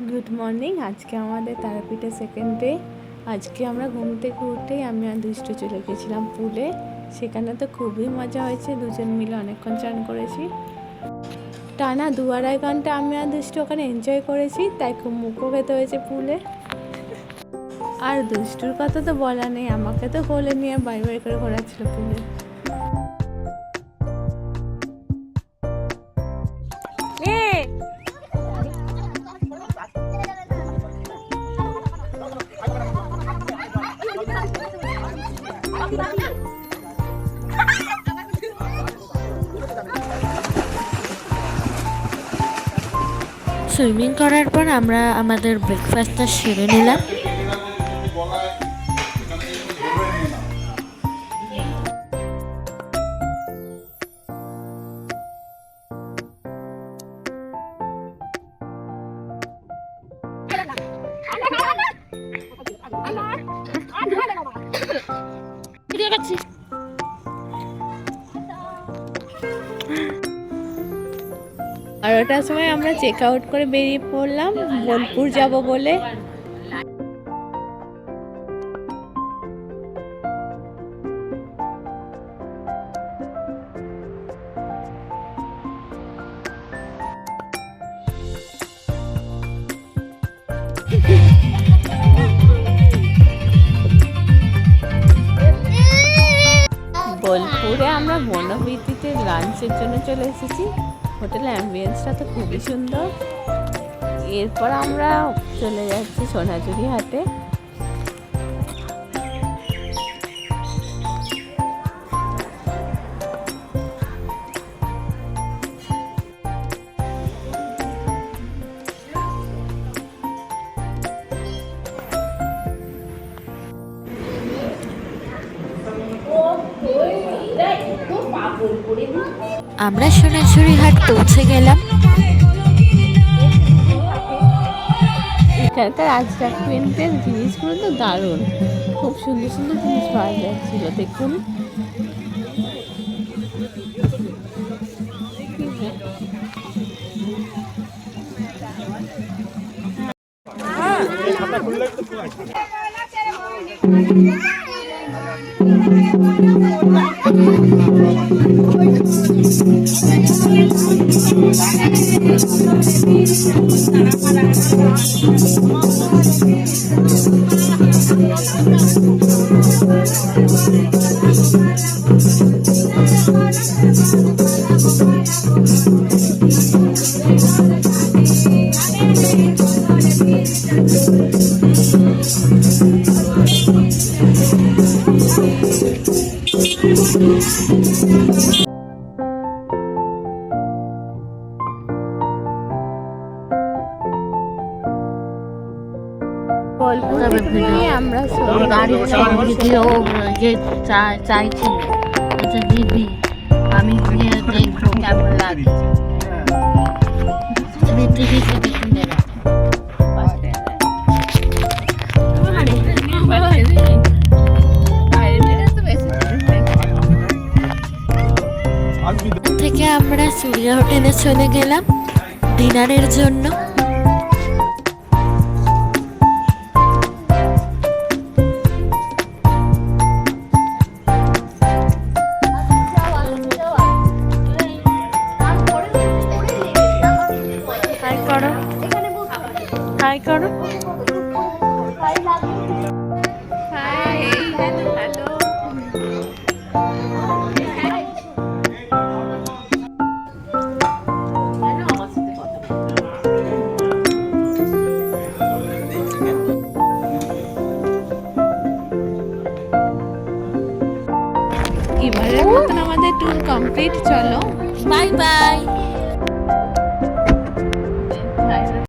Good morning. আজকে আমাদের তারাপীঠে সেকেন্ড ডে। আজকে আমরা ঘুম থেকে উঠেই আমি আর দুষ্ট চলে গেছিলাম পুলে। সেখানে তো খুবই মজা হয়েছে, দুজন মিলে অনেকক্ষণ চান করেছি। টানা 2-2.5 ঘন্টা আমি আর দুষ্টু ওখানে এনজয় করেছি, তাই খুব মুখও খেতে হয়েছে পুলে। আর দুষ্টুর কথা তো বলা নেই, আমাকে তো কোলে নিয়ে বাই বাই করে ঘোরাচ্ছিল পুলে। সুইমিং করার পর আমরা আমাদের ব্রেকফাস্টটা সেরে নিলাম। আর ওটার সময় আমরা চেক আউট করে বেরিয়ে পড়লাম বোলপুর যাব বলে। বোলপুরে আমরা বনবিথীতে লাঞ্চের জন্য চলে এসেছি। হোটেলের অ্যাম্বিয়েন্সটা তো খুবই সুন্দর। এরপর আমরা চলে যাচ্ছি সোনাঝুরি হাটে। আমরা সোনাঝুরি হাট পৌঁছে গেলাম। এখানকার আজরাক প্রিন্টের জিনিসগুলো তো দারুণ, খুব সুন্দর সুন্দর জিনিস পাওয়া যাচ্ছিল। দেখুন বোলপুর থেকে আমরা চাইছি দিদি আমি গিয়ে দেখবো কেমন লাগে। থেকে আমরা সূর্যা হোটেলে চলে গেলাম ডিনারের জন্য। হাই করো। এবারের মতন আমাদের ট্যুর কমপ্লিট। চলো বাই বাই।